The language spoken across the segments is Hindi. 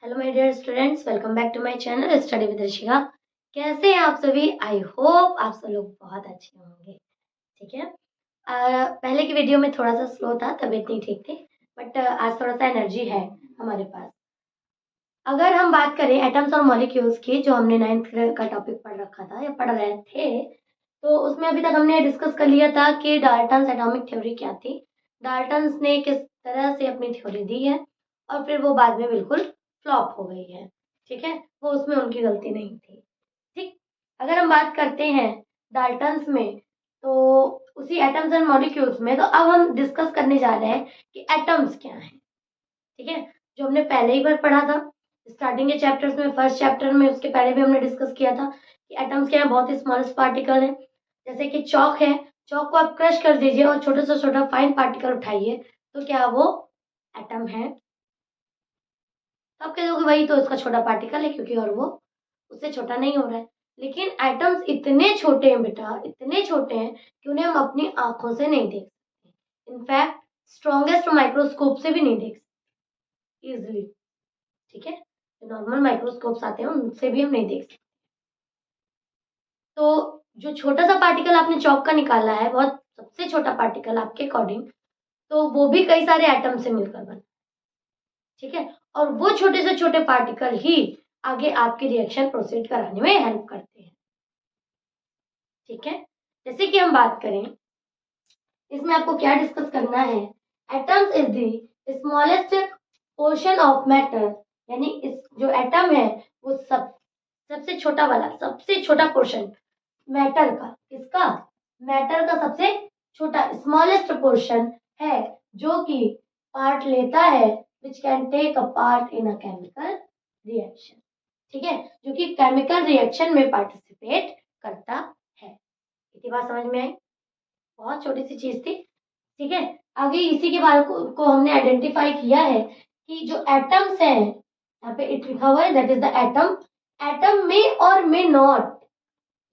Hello my dear students, welcome back to my channel study with Rishika. कैसे हैं आप सभी? आई होप आप सब लोग बहुत अच्छे होंगे। ठीक है। पहले की वीडियो में थोड़ा सा स्लो था, तबीयत नहीं ठीक थी, बट आज थोड़ा सा एनर्जी है हमारे पास। अगर हम बात करें एटम्स और मॉलिक्यूल्स की, जो हमने 9th का टॉपिक पढ़ रखा था या पढ़ रहे थे, तो उसमें अभी तक हमने डिस्कस कर लिया था कि डाल्टन्स एटॉमिक थ्योरी क्या थी, डाल्टन्स ने किस तरह से अपनी थ्योरी दी है, और फिर वो बाद में बिल्कुल फ्लॉप हो गई है। ठीक है, वो उसमें उनकी गलती नहीं थी। ठीक। अगर हम बात करते हैं डाल्टन्स में, तो उसी एटम्स एंड मॉलिक्यूल्स में, तो अब हम डिस्कस करने जा रहे हैं कि एटम्स क्या हैं। ठीक है, जो हमने पहले ही बार पढ़ा था स्टार्टिंग के चैप्टर्स में, फर्स्ट चैप्टर में, उसके पहले भी हमने डिस्कस किया था कि एटम्स क्या है, बहुत ही स्मॉलेस्ट पार्टिकल है। जैसे कि चौक है, चौक को आप क्रश कर दीजिए और छोटे से छोटा फाइन पार्टिकल उठाइए, तो क्या वो एटम है? तो आप कह दोगे वही तो उसका छोटा पार्टिकल है, क्योंकि और वो उससे छोटा नहीं हो रहा है। लेकिन एटम्स इतने छोटे हैं बेटा, इतने छोटे हैं कि उन्हें हम अपनी आंखों से नहीं देख सकते। इनफैक्ट स्ट्रॉन्गेस्ट माइक्रोस्कोप से भी नहीं देख सकते इजिली। ठीक है, जो नॉर्मल माइक्रोस्कोप्स आते हैं उनसे भी हम नहीं देख सकते। तो जो छोटा सा पार्टिकल आपने चौक का निकाला है, बहुत सबसे छोटा पार्टिकल आपके अकॉर्डिंग, तो वो भी कई सारे एटम से मिलकर बना। ठीक है, और वो छोटे से छोटे पार्टिकल ही आगे आपके रिएक्शन प्रोसीड कराने में हेल्प करते हैं। ठीक है, जैसे कि हम बात करें, इसमें आपको क्या डिस्कस करना है, atoms is the smallest portion of matter, यानी इस जो एटम है वो सबसे छोटा वाला, सबसे छोटा पोर्शन मैटर का, किसका? मैटर का सबसे छोटा स्मॉलेस्ट पोर्शन है, जो कि पार्ट लेता है, which can take a part in a chemical reaction. ठीक है, जो कि केमिकल रिएक्शन में पार्टिसिपेट करता है। इतनी बात समझ में आई? बहुत छोटी सी चीज थी। ठीक है, आगे इसी के बारे को हमने आइडेंटिफाई किया है कि जो एटम्स हैं, यहाँ पे इट लिखा हुआ है, that is the atom. Atom में और मे नॉट,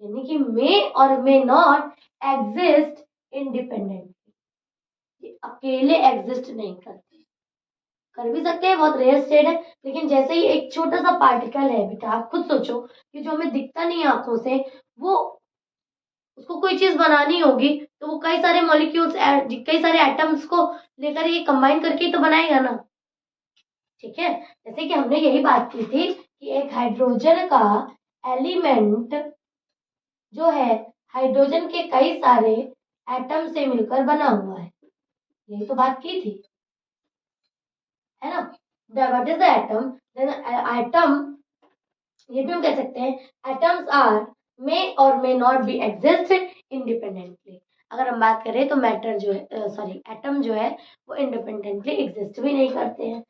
यानी कि मे और मे नॉट एग्जिस्ट इंडिपेंडेंटली, अकेले एग्जिस्ट नहीं करते, कर भी सकते हैं, बहुत रेयर स्टेट है। लेकिन जैसे ही एक छोटा सा पार्टिकल है बेटा, आप खुद सोचो कि जो हमें दिखता नहीं है आंखों से, वो उसको कोई चीज बनानी होगी तो वो कई सारे मॉलिक्यूल्स, कई सारे एटम्स को लेकर ये कंबाइन करके ही तो बनाएगा ना। ठीक है, जैसे कि हमने यही बात की थी कि एक हाइड्रोजन का एलिमेंट जो है, हाइड्रोजन के कई सारे एटम से मिलकर बना हुआ है, यही तो बात की थी, है ना। What is the atom? Then atom, ये भी हम कह सकते हैं एटम्स आर मे और may not be exist independently. अगर हम बात करें तो मैटर जो है, सॉरी एटम जो है, वो इंडिपेंडेंटली एग्जिस्ट भी नहीं करते हैं।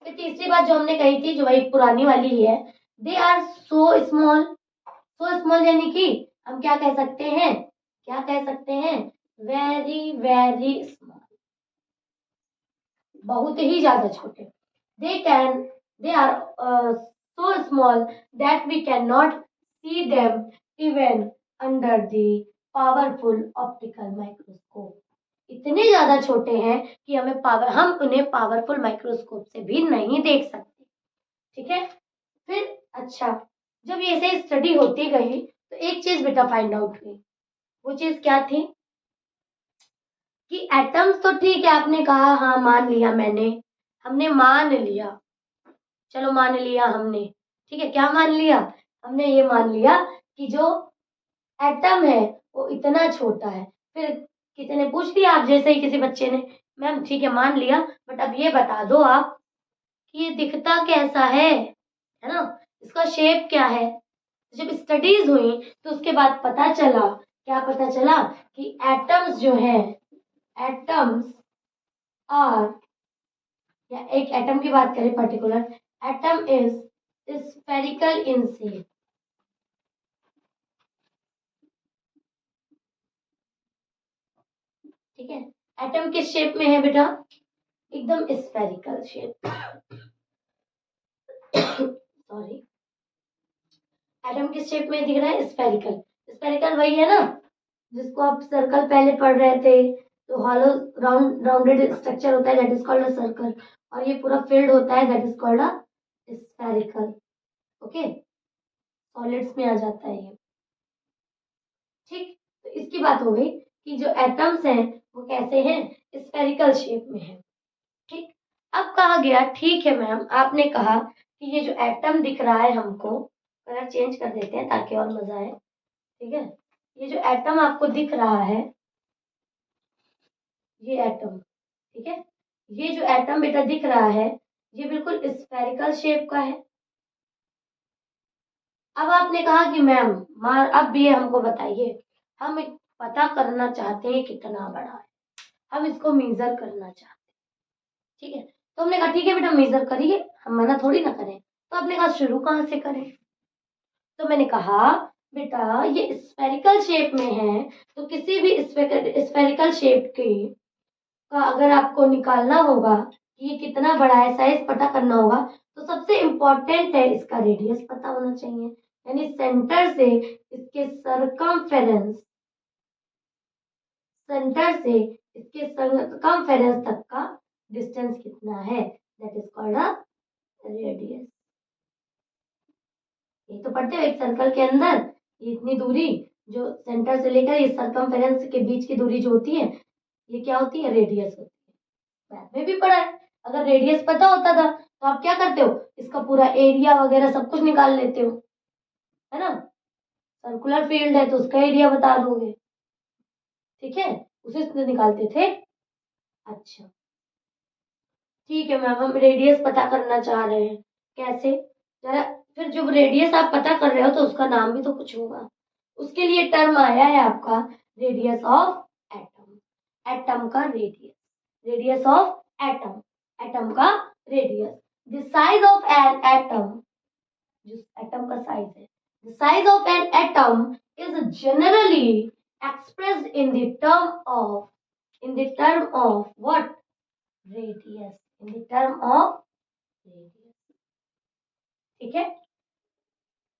फिर तीसरी बात जो हमने कही थी, जो वही पुरानी वाली ही है, they are so small. So small यानी कि हम क्या कह सकते हैं, क्या कह सकते हैं? वेरी वेरी स्मॉल, बहुत ही ज्यादा छोटे। They are so small that we cannot see them even under the powerful optical microscope. इतने ज्यादा छोटे हैं कि हम उन्हें पावरफुल माइक्रोस्कोप से भी नहीं देख सकते। ठीक है, फिर अच्छा, जब ये ऐसे स्टडी होती गई तो एक चीज बेटा फाइंड आउट हुई। वो चीज क्या थी कि एटम्स तो ठीक है, आपने कहा, हाँ मान लिया मैंने, हमने मान लिया, चलो मान लिया हमने। ठीक है, क्या मान लिया? हमने ये मान लिया कि जो एटम है वो इतना छोटा है। फिर किसी ने पूछ लिया, आप जैसे ही किसी बच्चे ने, मैम ठीक है मान लिया, बट अब ये बता दो आप कि ये दिखता कैसा है ना, इसका शेप क्या है। जब स्टडीज हुई तो उसके बाद पता चला, क्या पता चला? कि एटम्स जो है, एटम्स आर, या एक एटम की बात करें particular, atom is spherical in shape. ठीक है, एटम किस शेप में है बेटा? एकदम स्फेरिकल शेप। सॉरी, एटम किस शेप में दिख रहा है? स्फेरिकल। स्फेरिकल वही है ना जिसको आप सर्कल पहले पढ़ रहे थे, तो हॉलो राउंडेड स्ट्रक्चर होता है, that is called a circle, और ये पूरा फिल्ड होता है, that is called a spherical. Okay, solids में आ जाता है ये। ठीक, तो इसकी बात हो गई कि जो एटम्स हैं वो कैसे हैं, स्फेरिकल शेप में है। ठीक, अब कहा गया ठीक है मैम, आपने कहा कि ये जो एटम दिख रहा है हमको, कलर चेंज कर देते हैं ताकि और मजा आए। ठीक है, ये जो एटम आपको दिख रहा है, ये एटम, ठीक है, ये जो एटम बेटा दिख रहा है ये बिल्कुल स्फेरिकल शेप का है। अब आपने कहा कि मैम अब ये हमको बताइए, हम पता करना चाहते हैं कितना बड़ा है, हम इसको मेजर करना चाहते हैं। ठीक है, तो हमने कहा ठीक है बेटा मेजर करिए, हम मना थोड़ी ना करें। तो आपने कहा शुरू कहाँ से करें, तो मैंने कहा बेटा ये स्फेरिकल शेप में है, तो किसी भी स्फेरिकल शेप की का अगर आपको निकालना होगा कि ये कितना बड़ा है, साइज पता करना होगा, तो सबसे इम्पोर्टेंट है इसका रेडियस पता होना चाहिए। यानी सेंटर से इसके सरकमफेरेंस तक का डिस्टेंस कितना है, that is called a radius. ये तो पढ़ते हो, एक सर्कल के अंदर ये इतनी दूरी, जो सेंटर से लेकर ये सरकमफेरेंस के बीच की दूरी जो होती है, ये क्या होती है, रेडियस होती है। मैथ में भी पढ़ा है। अगर रेडियस पता होता था तो आप क्या करते हो, इसका पूरा एरिया वगैरह सब कुछ निकाल लेते हो, है ना। सर्कुलर फील्ड है तो उसका एरिया बता दोगे, ठीक है, उसे से निकालते थे। अच्छा, ठीक है मैम, हम रेडियस पता करना चाह रहे हैं, कैसे, जरा फिर जब रेडियस आप पता कर रहे हो तो उसका नाम भी तो कुछ होगा। उसके लिए टर्म आया है आपका रेडियस ऑफ एटम, एटम का radius, radius of atom, atom का radius. The size of an atom, जो एटम का साइज है, the size of an atom is generally expressed in the term of what, radius, in the term of radius. ठीक है,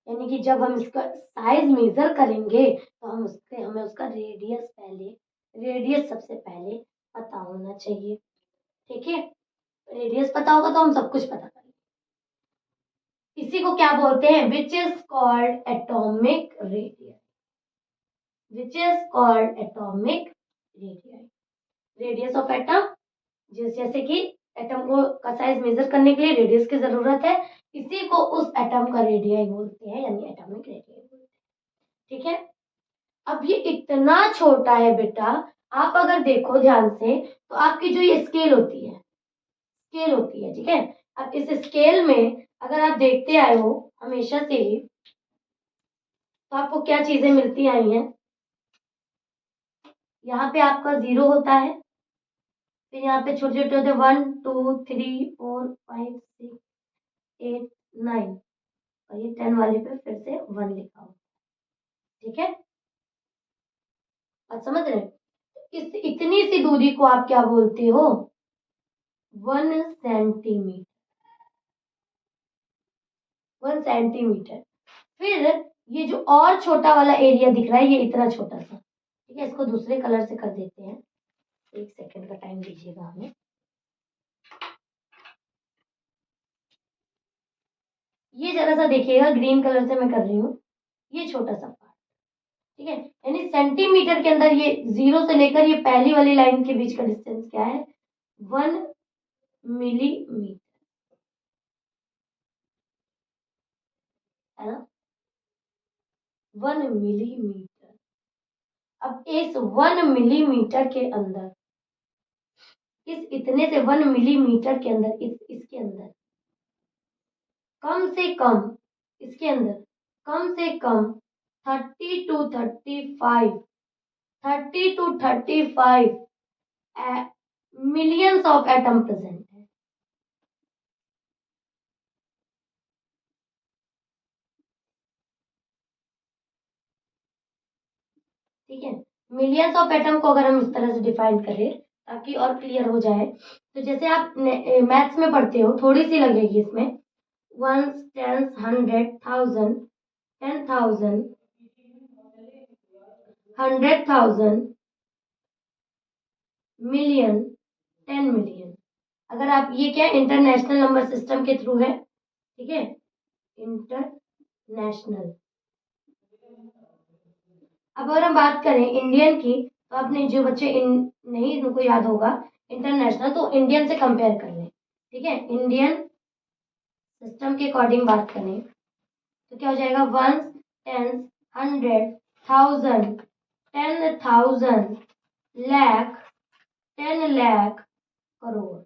यानी कि जब हम इसका साइज मेजर करेंगे तो हमें उसका रेडियस सबसे पहले पता होना चाहिए। ठीक है, रेडियस पता होगा तो हम सब कुछ पता करेंगे। इसी को क्या बोलते हैं, which is called atomic radius, which is called atomic radius, radius of atom. जैसे कि एटम को का साइज मेजर करने के लिए रेडियस की जरूरत है, इसी को उस एटम का रेडियस बोलते हैं, यानी एटॉमिक रेडियस बोलते हैं। ठीक है, अब ये इतना छोटा है बेटा, आप अगर देखो ध्यान से तो आपकी जो ये स्केल होती है, ठीक है, अब इस स्केल में अगर आप देखते आए हो हमेशा से ही, तो आपको क्या चीजें मिलती आई हैं, यहाँ पे आपका 0 होता है, फिर यहाँ पे छोटे छोटे होते 1 2 3 4 5 6 8 9, और ये 10 वाले पे फिर से 1 लिखा हो। ठीक है, आप समझ रहे, इस इतनी सी दूरी को आप क्या बोलते हो, 1 सेंटीमीटर, 1 सेंटीमीटर। फिर ये जो और छोटा वाला एरिया दिख रहा है, ये इतना छोटा सा, ठीक है, इसको दूसरे कलर से कर देते हैं, 1 सेकंड का टाइम दीजिएगा हमें। ये जरा सा देखिएगा, ग्रीन कलर से मैं कर रही हूँ, ये छोटा सा पार्ट, ठीक है, यानी सेंटीमीटर के अंदर ये 0 से लेकर ये पहली वाली लाइन के बीच का डिस्टेंस क्या है, 1 मिलीमीटर, है ना, 1 मिलीमीटर। अब इस 1 मिलीमीटर के अंदर, इस इतने से 1 मिलीमीटर के अंदर, इसके अंदर कम से कम, इसके अंदर कम से कम 30 to 35 millions of atom present है। ठीक है, मिलियंस ऑफ एटम को अगर हम इस तरह से डिफाइन करें ताकि और क्लियर हो जाए, तो जैसे आप मैथ्स में पढ़ते हो, थोड़ी सी लगेगी इसमें, 1 10 100 1000 10,000 100,000 मिलियन 10 मिलियन। अगर आप, ये क्या इंटरनेशनल नंबर सिस्टम के थ्रू है, ठीक है, इंटरनेशनल। अब अगर हम बात करें इंडियन की, तो अपने जो बच्चे नहीं उनको याद होगा इंटरनेशनल, तो इंडियन से कंपेयर कर लें। ठीक है, इंडियन सिस्टम के अकॉर्डिंग बात करें तो क्या हो जाएगा, 1, 10, 100, 1000, 10,000, लाख, 10 लाख, करोड़।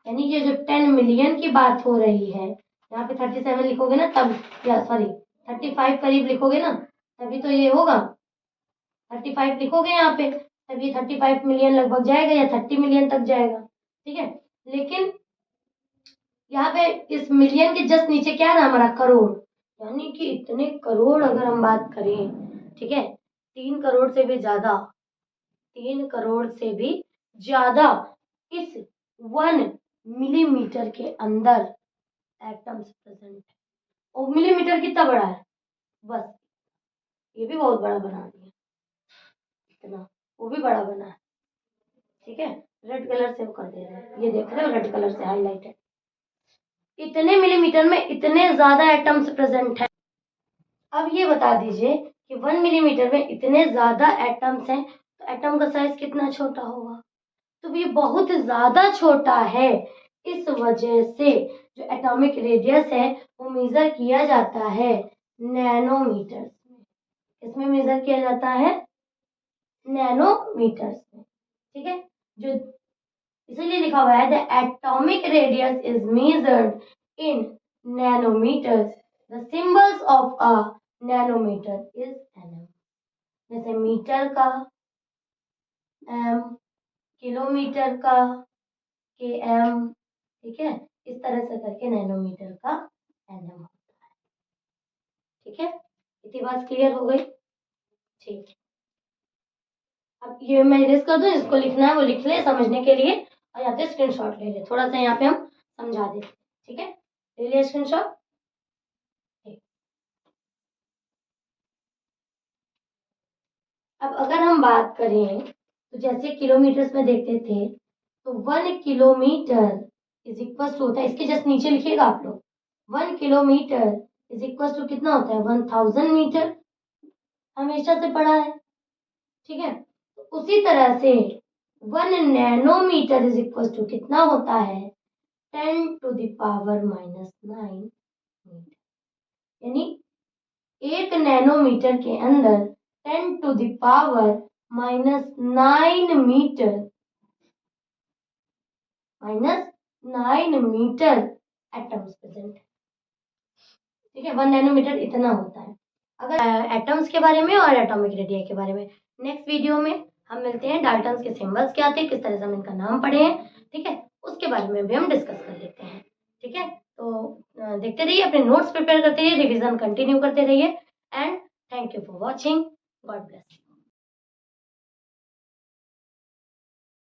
यानी ये जो 10 मिलियन की बात हो रही है, यहाँ पे 37 लिखोगे ना तब, या सॉरी 35 करीब लिखोगे ना तभी तो ये होगा, 35 लिखोगे यहाँ पे तब ये 35 मिलियन लगभग जाएगा या 30 मिलियन तक जाएगा। ठीक है, लेकिन यहाँ पे इस मिलियन के जस्ट नीचे क्या है ना हमारा, करोड़। यानी कि इतने करोड़ अगर हम बात करें, ठीक है, 3 करोड़ से भी ज्यादा, 3 करोड़ से भी ज्यादा इस 1 मिलीमीटर के अंदर एटम्स प्रेजेंट है। और मिलीमीटर कितना बड़ा है, बस ये भी बहुत बड़ा बना दिया, इतना वो भी बड़ा बना है। ठीक है, रेड कलर से वो कर दे रहे हैं, ये देख रहे हो रेड कलर से हाईलाइट है। इतने मिलीमीटर में इतने ज्यादा एटम्स प्रेजेंट है। अब ये बता दीजिए कि 1 मिलीमीटर में इतने ज्यादा एटम्स हैं, तो एटम का साइज कितना छोटा होगा, तो ये बहुत ज्यादा छोटा है। इस वजह से जो एटॉमिक रेडियस है वो मेजर किया जाता है नैनोमीटर में। इसमें मेजर किया जाता है नैनोमीटर्स में। ठीक है, जो इसीलिए लिखा हुआ है the atomic radius is measured in nanometers, the symbols of a nanometer is NM. जैसे मीटर का एम, किलोमीटर का के एम, ठीक है, इस तरह से करके नैनोमीटर का एनएम होता है। ठीक है, इतनी बात क्लियर हो गई। ठीक है, अब ये मैं इरेज कर दूं, जिसको लिखना है वो लिख ले समझने के लिए, और यहाँ पे स्क्रीनशॉट ले ले, थोड़ा सा यहाँ पे हम समझा देते। ठीक है, ले लिया स्क्रीनशॉट। अब अगर हम बात करें तो जैसे किलोमीटर्स में देखते थे, तो 1 किलोमीटर इज इक्वल टू होता है, इसके जस्ट नीचे लिखिएगा आप लोग, 1 किलोमीटर इज इक्वल टू कितना होता है, 1000 मीटर, हमेशा से पढ़ा है। ठीक है, तो उसी तरह से 1 नैनोमीटर इज इक्वल टू कितना होता है, 10 टू द पावर -9 मीटर। यानी 1 नैनोमीटर के अंदर 10 to the power -9 metre, -9 metre atoms present है। ठीक है, 1 नैनोमीटर इतना होता है। अगर एटम्स के बारे में और एटॉमिक रेडियस के बारे में नेक्स्ट वीडियो में हम मिलते हैं। डाल्टन्स के सिंबल्स क्या थे, किस तरह से हम इनका नाम पढ़े हैं, ठीक है, उसके बारे में भी हम डिस्कस कर लेते हैं। ठीक है, तो देखते रहिए, अपने नोट्स प्रिपेयर करते रहिए, रिवीजन कंटिन्यू करते रहिए, and thank you for watching. God bless.